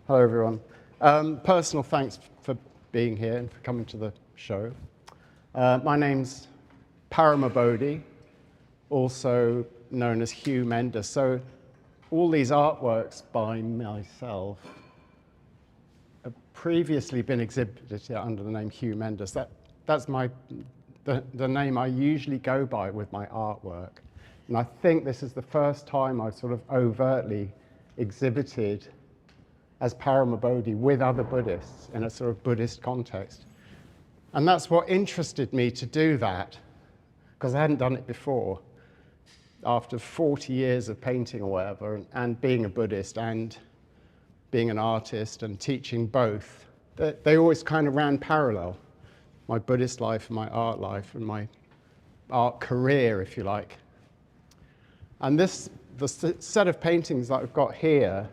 Hello, everyone. Personal thanks for being here and for coming to the show. My name's Perella Bodhi, also known as Hugh Mendes. So all these artworks by myself have previously been exhibited under the name Hugh Mendes. That's the name I usually go by with my artwork. And I think this is the first time I've sort of overtly exhibited as Perella Bodhi with other Buddhists in a sort of Buddhist context. And that's what interested me to do that, because I hadn't done it before. After 40 years of painting or whatever, and being a Buddhist and being an artist and teaching both, they always kind of ran parallel. My Buddhist life and my art life and my art career, if you like. And the set of paintings that I've got here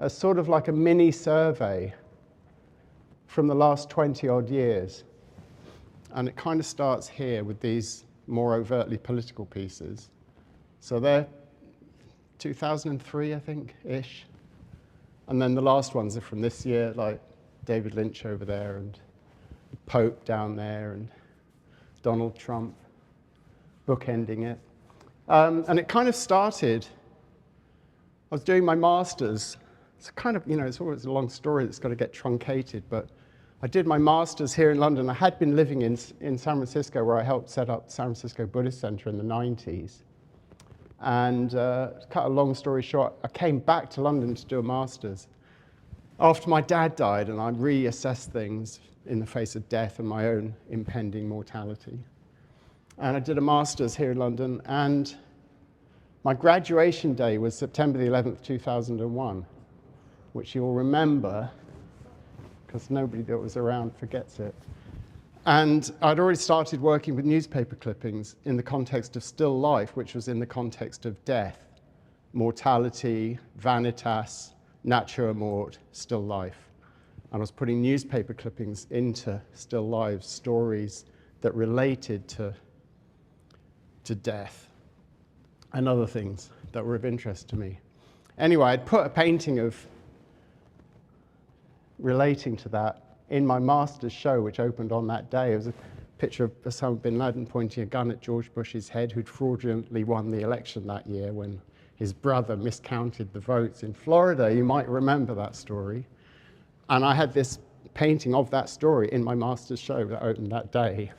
are sort of like a mini survey from the last 20 odd years. And it kind of starts here with these more overtly political pieces. So they're 2003, I think, ish. And then the last ones are from this year, like David Lynch over there and the Pope down there and Donald Trump bookending it. And it kind of started, I was doing my master's. It's kind of, it's always a long story that's got to get truncated, but I did my master's here in London. I had been living in San Francisco, where I helped set up San Francisco Buddhist Center in the 90s. And to cut a long story short, I came back to London to do a master's after my dad died, and I reassessed things in the face of death and my own impending mortality. And I did a master's here in London, and my graduation day was September the 11th, 2001, which you'll remember, because nobody that was around forgets it. And I'd already started working with newspaper clippings in the context of still life, which was in the context of death, mortality, vanitas, natura mort, still life. And I was putting newspaper clippings into still lives, stories that related to death and other things that were of interest to me. Anyway, I'd put a painting of relating to that in my master's show, which opened on that day. It was a picture of Osama bin Laden pointing a gun at George Bush's head, who'd fraudulently won the election that year when his brother miscounted the votes in Florida. You might remember that story. And I had this painting of that story in my master's show that opened that day,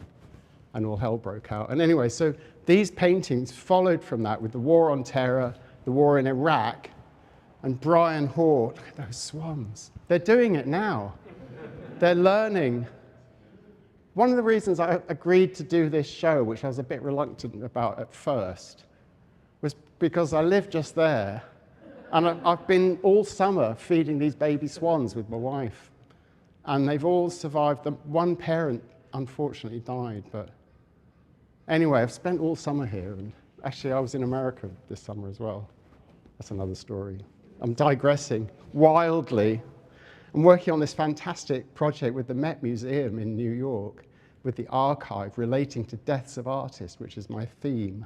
and all hell broke out. And anyway, so these paintings followed from that with the war on terror, the war in Iraq, and Brian Hoare. Look at those swans. They're doing it now. They're learning. One of the reasons I agreed to do this show, which I was a bit reluctant about at first, was because I live just there. And I've been all summer feeding these baby swans with my wife. And they've all survived. One parent, unfortunately, died. But anyway, I've spent all summer here. And actually, I was in America this summer as well. That's another story. I'm digressing wildly. I'm working on this fantastic project with the Met Museum in New York, with the archive relating to deaths of artists, which is my theme.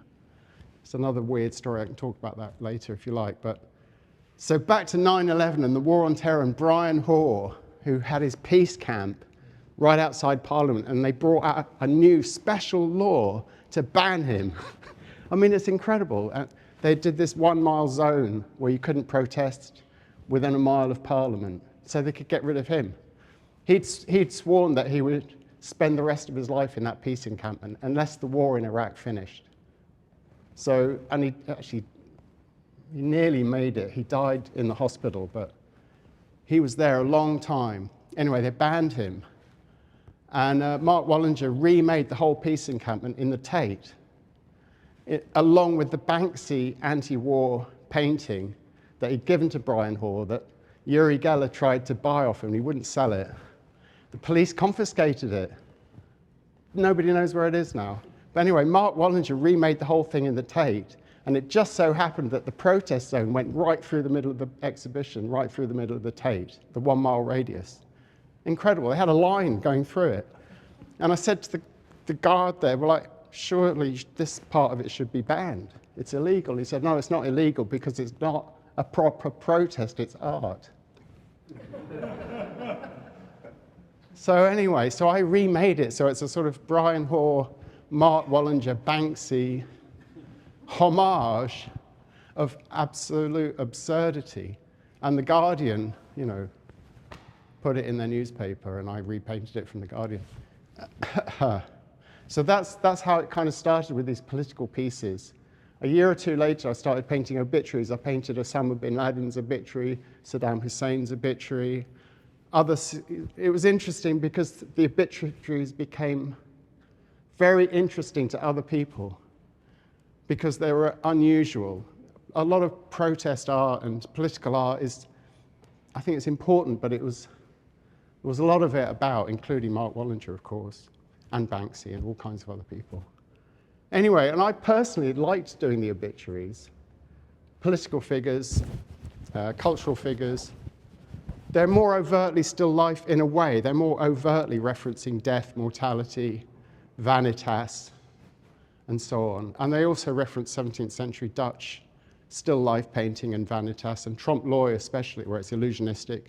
It's another weird story. I can talk about that later if you like. But so back to 9/11 and the war on terror, and Brian Hoare, who had his peace camp right outside Parliament, and they brought out a new special law to ban him. I mean, it's incredible. They did this 1 mile zone where you couldn't protest within a mile of Parliament, so they could get rid of him. He'd sworn that he would spend the rest of his life in that peace encampment unless the war in Iraq finished. So, and he nearly made it. He died in the hospital, but he was there a long time. Anyway, they banned him. And Mark Wallinger remade the whole peace encampment in the Tate, along with the Banksy anti-war painting that he'd given to Brian Hoare that Uri Geller tried to buy off him. He wouldn't sell it. The police confiscated it. Nobody knows where it is now. But anyway, Mark Wallinger remade the whole thing in the Tate, and it just so happened that the protest zone went right through the middle of the exhibition, right through the middle of the Tate, the 1 mile radius. Incredible. They had a line going through it. And I said to the guard there, well, surely this part of it should be banned. It's illegal. He said, no, it's not illegal because it's not a proper protest, it's art. So anyway, so I remade it, so it's a sort of Brian Hoare, Mark Wallinger, Banksy homage of absolute absurdity. And The Guardian, you know, put it in their newspaper, and I repainted it from The Guardian. So that's how it kind of started with these political pieces. A year or two later, I started painting obituaries. I painted Osama bin Laden's obituary, Saddam Hussein's obituary. It was interesting because the obituaries became very interesting to other people because they were unusual. A lot of protest art and political art I think it's important, but there was a lot of it about, including Mark Wallinger, of course, and Banksy and all kinds of other people. Anyway, and I personally liked doing the obituaries. Political figures, cultural figures. They're more overtly still life in a way. They're more overtly referencing death, mortality, vanitas, and so on. And they also reference 17th century Dutch still life painting and vanitas, and trompe l'oeil especially, where it's illusionistic,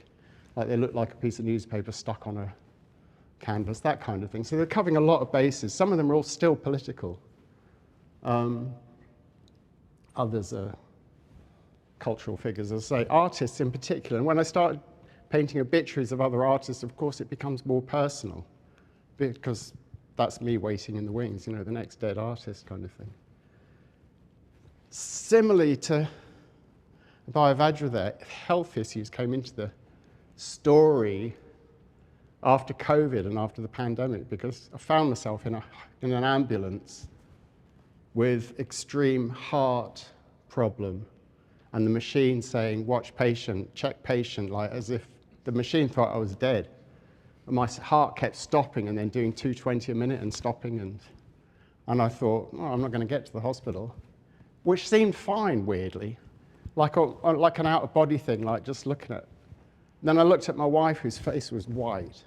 like they look like a piece of newspaper stuck on a canvas, that kind of thing. So they're covering a lot of bases. Some of them are all still political. Others are cultural figures, as I say, artists in particular. And when I started painting obituaries of other artists, of course, it becomes more personal because that's me waiting in the wings, you know, the next dead artist kind of thing. Similarly to Bhavadra there, health issues came into the story after COVID and after the pandemic because I found myself in an ambulance with extreme heart problem and the machine saying, watch patient, check patient, like as if the machine thought I was dead. And my heart kept stopping and then doing 220 a minute and stopping. And I thought, oh, I'm not going to get to the hospital, which seemed fine, weirdly, like an out-of-body thing, like just looking at. Then I looked at my wife, whose face was white.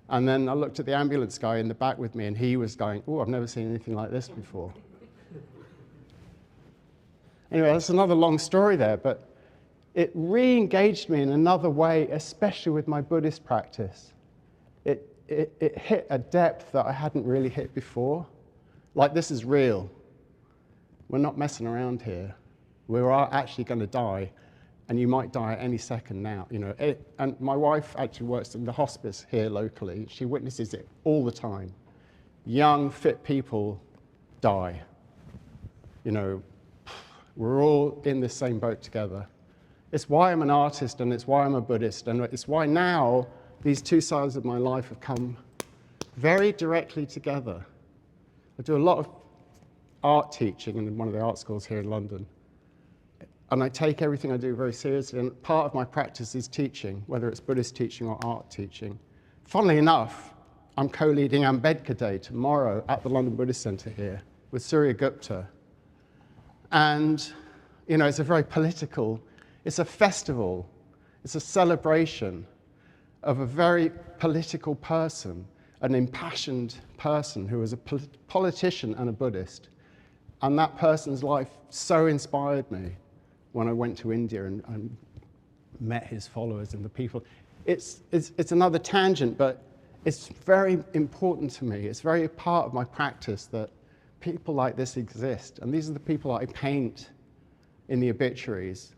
And then I looked at the ambulance guy in the back with me, and he was going, oh, I've never seen anything like this before. Anyway, that's another long story there, but it re-engaged me in another way, especially with my Buddhist practice. It hit a depth that I hadn't really hit before. Like, this is real. We're not messing around here. We are actually going to die, and you might die at any second now. You know, and my wife actually works in the hospice here locally. She witnesses it all the time. Young, fit people die. You know, we're all in the same boat together. It's why I'm an artist, and it's why I'm a Buddhist, and it's why now these two sides of my life have come very directly together. I do a lot of art teaching in one of the art schools here in London. And I take everything I do very seriously, and part of my practice is teaching, whether it's Buddhist teaching or art teaching. Funnily enough, I'm co-leading Ambedkar Day tomorrow at the London Buddhist Centre here with Surya Gupta. And, you know, it's a very political, it's a festival, it's a celebration of a very political person, an impassioned person who was a politician and a Buddhist. And that person's life so inspired me when I went to India and met his followers and the people. It's another tangent, but it's very important to me. It's very part of my practice that people like this exist. And these are the people I paint in the obituaries.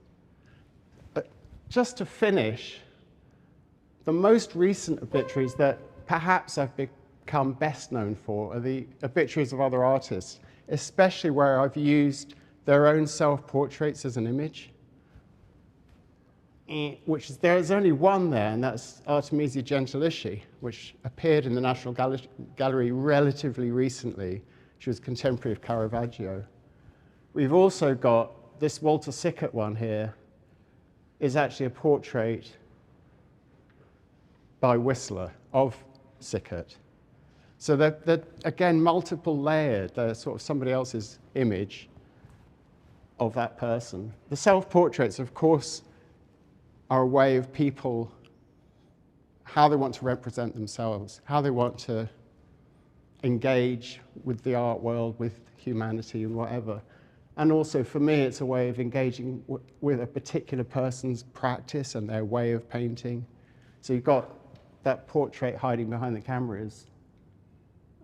But just to finish, the most recent obituaries that perhaps I've become best known for are the obituaries of other artists, especially where I've used their own self-portraits as an image. There's only one there, and that's Artemisia Gentileschi, which appeared in the National Gallery relatively recently. She was contemporary of Caravaggio. We've also got this Walter Sickert one here, is actually a portrait by Whistler of Sickert. So they're again, multiple layered. They're sort of somebody else's image of that person. The self-portraits, of course, are a way of people, how they want to represent themselves, how they want to engage with the art world, with humanity and whatever. And also for me, it's a way of engaging with a particular person's practice and their way of painting. So you've got that portrait hiding behind the camera is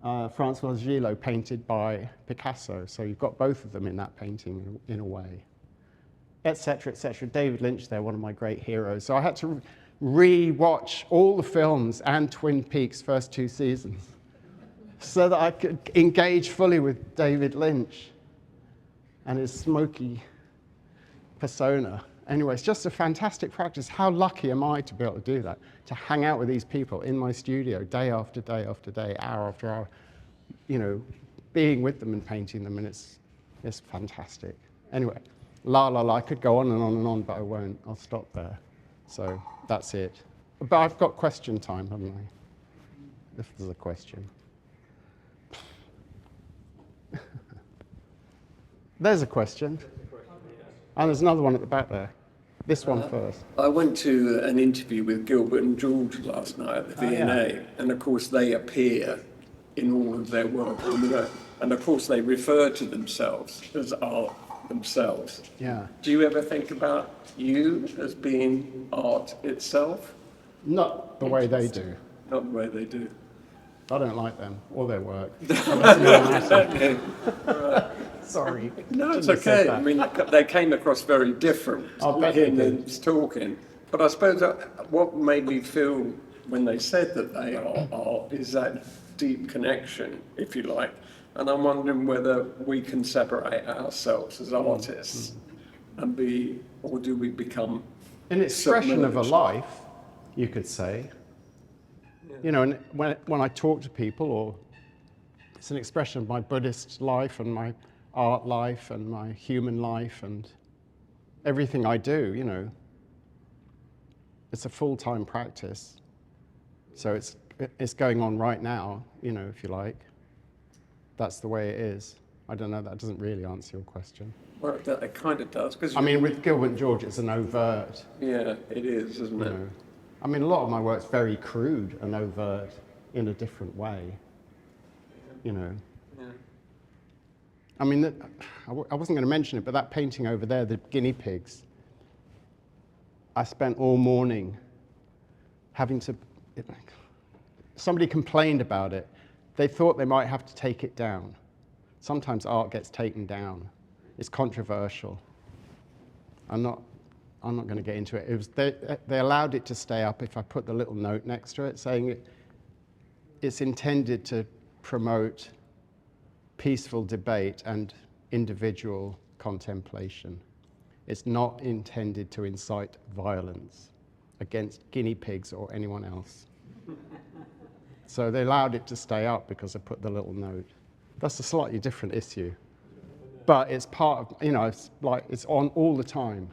Francois Gillot, painted by Picasso. So you've got both of them in that painting in a way, etc., etc. David Lynch there, one of my great heroes. So I had to re-watch all the films and Twin Peaks' first 2 seasons so that I could engage fully with David Lynch and his smoky persona. Anyway, it's just a fantastic practice. How lucky am I to be able to do that? To hang out with these people in my studio day after day after day, hour after hour, you know, being with them and painting them, and it's fantastic. Anyway, I could go on and on and on, but I won't. I'll stop there. So that's it. But I've got question time, haven't I? If there's a question. There's a question. And there's another one at the back there. This one first. I went to an interview with Gilbert and George last night at the V&A, and of course they appear in all of their work. And of course they refer to themselves as art themselves. Yeah. Do you ever think about you as being art itself? Not the way they do. Not the way they do. I don't like them or their work. Sorry. No, it's okay. I mean, they came across very different in talking. But I suppose what made me feel when they said that they are art is that deep connection, if you like. And I'm wondering whether we can separate ourselves as artists and or do we become an expression of a submerged? life, you could say. You know, and when I talk to people, or it's an expression of my Buddhist life and my art life and my human life and everything I do, you know. It's a full-time practice. So it's going on right now, you know, if you like. That's the way it is. I don't know, that doesn't really answer your question. Well, it kind of does. I mean, with Gilbert and George, it's an overt. Yeah, it is, isn't it? Know. I mean, a lot of my work's very crude and overt in a different way, you know. Yeah. I mean, I wasn't going to mention it, but that painting over there, the guinea pigs, I spent all morning having to... Somebody complained about it. They thought they might have to take it down. Sometimes art gets taken down. It's controversial. I'm not going to get into it. It was they allowed it to stay up if I put the little note next to it saying it's intended to promote peaceful debate and individual contemplation. It's not intended to incite violence against guinea pigs or anyone else. So they allowed it to stay up because I put the little note. That's a slightly different issue. But it's part of, you know, it's like it's on all the time.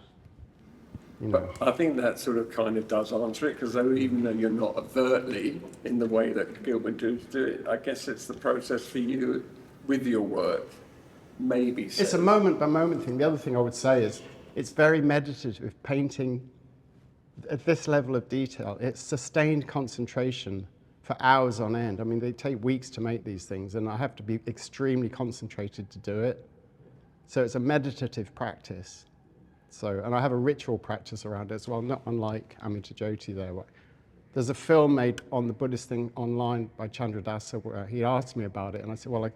You know. But I think that sort of kind of does answer it, because even though you're not overtly in the way that Gilbert do it, I guess it's the process for you with your work, maybe. It's a moment-by-moment thing. The other thing I would say is it's very meditative, painting at this level of detail. It's sustained concentration for hours on end. I mean, they take weeks to make these things, and I have to be extremely concentrated to do it. So it's a meditative practice. So, and I have a ritual practice around it as well, not unlike Amita Jyoti there. There's a film made on the Buddhist thing online by Chandra Dasa where he asked me about it, and I said, well,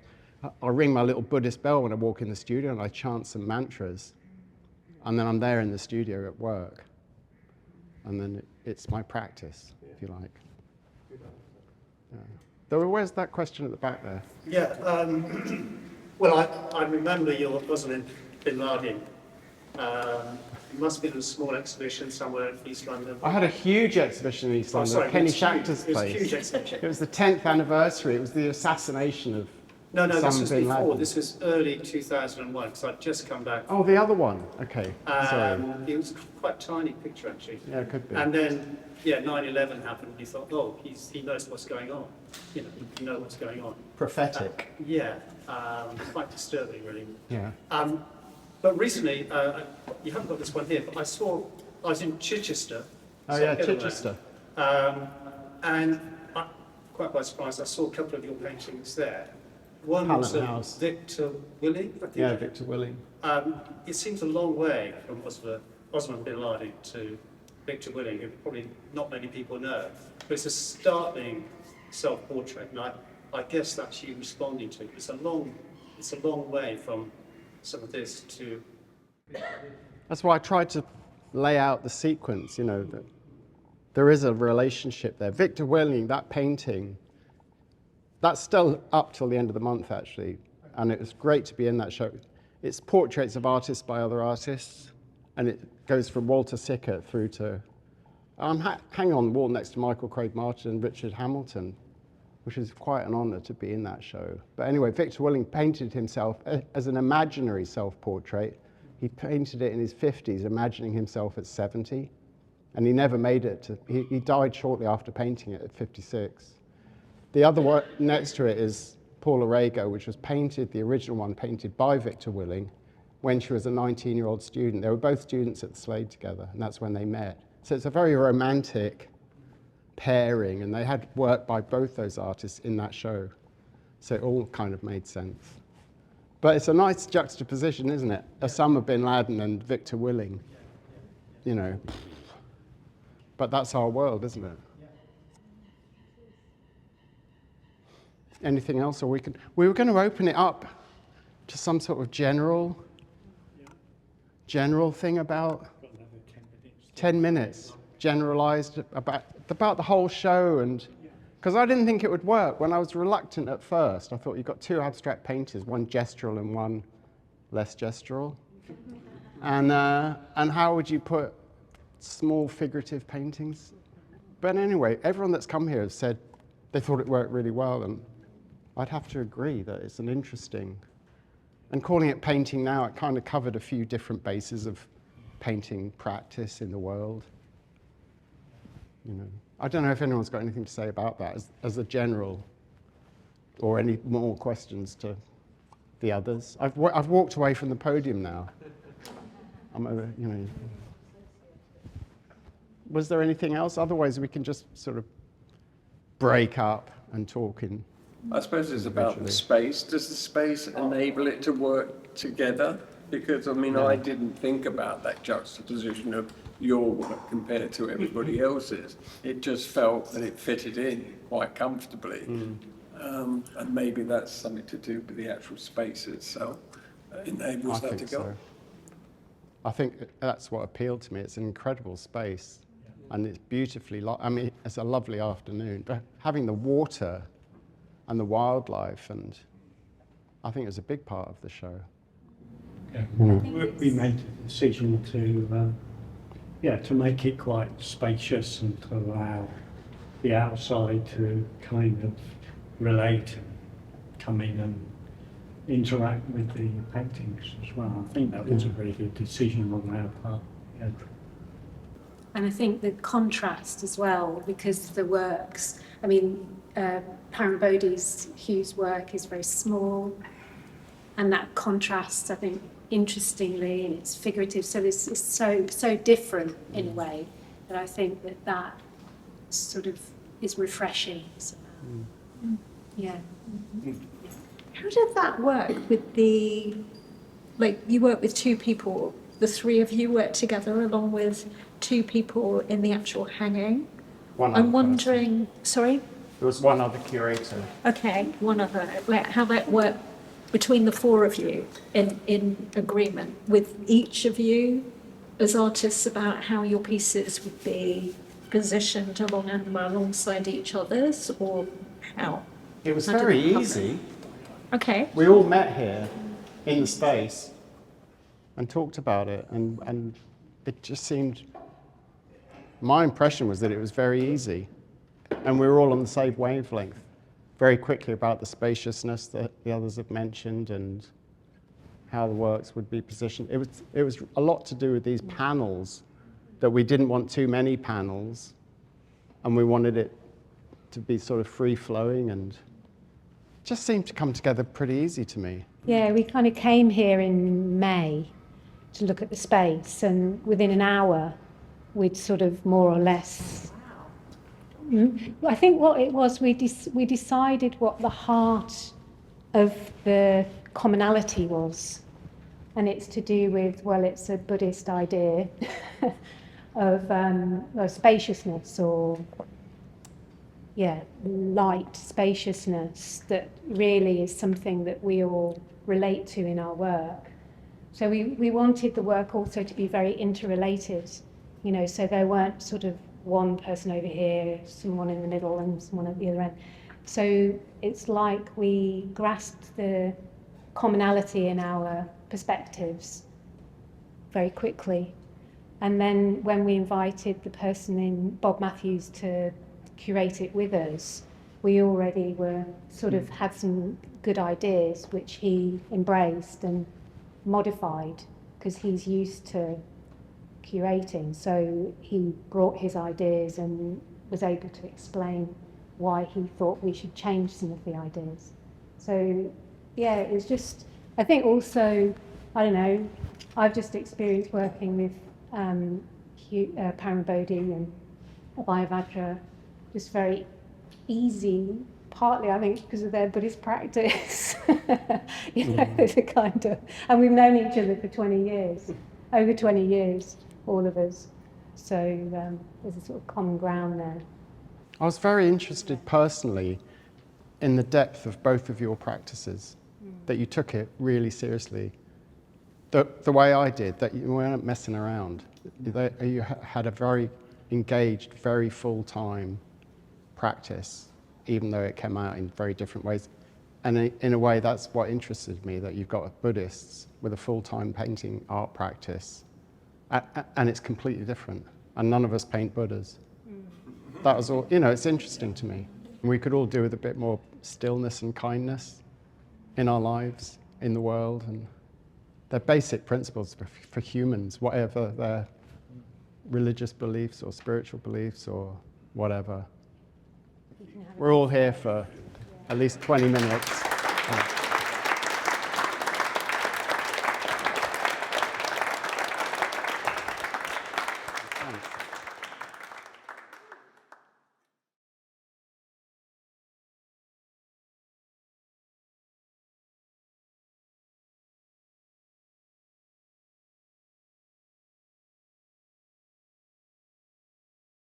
I'll ring my little Buddhist bell when I walk in the studio and I chant some mantras, and then I'm there in the studio at work. And then it's my practice, if you like. Yeah. Where's that question at the back there? Yeah, well, I remember yours wasn't in Bin Laden. It must be in a small exhibition somewhere in East London. I had a huge exhibition in East London, at Penny Shakter's place. It was a huge exhibition. It was the 10th anniversary. It was the assassination of No, this Osama was bin before. Laden. This was early 2001, because I'd just come back. Oh, the other one. Okay, sorry. It was quite a tiny picture, actually. Yeah, it could be. And then, yeah, 9/11 happened, and you thought, oh, he knows what's going on. You know what's going on. Prophetic. Quite disturbing, really. Yeah. But recently, you haven't got this one here, but I was in Chichester. Oh, yeah, Chichester. And quite by surprise, I saw a couple of your paintings there. one was Pallant House. Victor Willing, I think. Yeah, Victor Willing. It seems a long way from Osman bin Laden to Victor Willing, who probably not many people know. But it's a startling self-portrait, and I guess that's you responding to it. It's a long way from some of this to... That's why I tried to lay out the sequence, that there is a relationship there. Victor Willing, that painting, that's still up till the end of the month, actually, and it was great to be in that show. It's portraits of artists by other artists, and it goes from Walter Sickert through to... I'm hanging on the wall next to Michael Craig Martin and Richard Hamilton, which is quite an honour to be in that show. But anyway, Victor Willing painted himself as an imaginary self-portrait. He painted it in his 50s, imagining himself at 70, and he never made it to... He died shortly after painting it at 56. The other one next to it is Paula Rego, which was painted, the original one painted by Victor Willing when she was a 19-year-old student. They were both students at the Slade together, and that's when they met. So it's a very romantic pairing, and they had work by both those artists in that show. So it all kind of made sense. But it's a nice juxtaposition, isn't it? Osama bin Laden and Victor Willing, But that's our world, isn't it? Anything else? Or we were going to open it up to some sort of general thing about 10 minutes, generalized about the whole show, and because I didn't think it would work. When I was reluctant at first, I thought you've got two abstract painters, one gestural and one less gestural, and how would you put small figurative paintings? But anyway, everyone that's come here has said they thought it worked really well, and I'd have to agree that it's an interesting, and calling it Painting Now, it kind of covered a few different bases of painting practice in the world. I don't know if anyone's got anything to say about that as a general, or any more questions to the others. I've walked away from the podium now. Was there anything else? Otherwise, we can just sort of break up and talk in. I suppose it's about the space. Does the space enable it to work together? Because, I didn't think about that juxtaposition of your work compared to everybody else's. It just felt that it fitted in quite comfortably. And maybe that's something to do with the actual space itself. Enables that to go. So. I think that's what appealed to me. It's an incredible space, and it's beautifully... it's a lovely afternoon. But having the water and the wildlife, and I think it was a big part of the show. We made a decision to make it quite spacious and to allow the outside to kind of relate and come in and interact with the paintings as well. I think that was a very good decision on our part. Yeah. And I think the contrast as well, because the works, Karen Bodie's Hugh's work is very small, and that contrast, I think, interestingly, and it's figurative, so it's so different in a way that I think that sort of is refreshing. So, yeah. How did that work with you work with two people, the three of you work together along with two people in the actual hanging? I'm wondering, sorry? There was one other curator. Okay, one other, how that worked between the four of you in agreement with each of you as artists about how your pieces would be positioned alongside each other's, or how? It was How did very that happen? easy. Okay. We all met here in the space and talked about it, and it just seemed... My impression was that it was very easy, and we were all on the same wavelength. Very quickly about the spaciousness that the others have mentioned and how the works would be positioned. It was a lot to do with these panels, that we didn't want too many panels, and we wanted it to be sort of free-flowing, and it just seemed to come together pretty easy to me. Yeah, we kind of came here in May to look at the space, and within an hour we'd sort of more or less... I think what it was, we decided what the heart of the commonality was. And it's to do with, well, it's a Buddhist idea of spaciousness, or light spaciousness, that really is something that we all relate to in our work. So we wanted the work also to be very interrelated, you know, so there weren't sort of one person over here, someone in the middle and someone at the other end. So it's like we grasped the commonality in our perspectives very quickly. And then when we invited the person in, Bob Matthews, to curate it with us, we already were sort of had some good ideas which he embraced and modified, because he's used to curating. So he brought his ideas and was able to explain why he thought we should change some of the ideas. So yeah, it was just, I think also, I don't know, I've just experienced working with Paramabodhi and Abhayavajra, just very easy, partly I think because of their Buddhist practice. You know, it's a kind of, and we've known each other for 20 years, over 20 years, all of us. So there's a sort of common ground there. I was very interested personally in the depth of both of your practices, that you took it really seriously. The way I did, that you weren't messing around. You had a very engaged, very full-time practice, even though it came out in very different ways. And in a way, that's what interested me, that you've got Buddhists with a full-time painting art practice, and it's completely different. And none of us paint Buddhas. That was all, you know, it's interesting to me. We could all do with a bit more stillness and kindness in our lives, in the world, and they're basic principles for humans, whatever their religious beliefs or spiritual beliefs or whatever. We're all here for at least 20 minutes.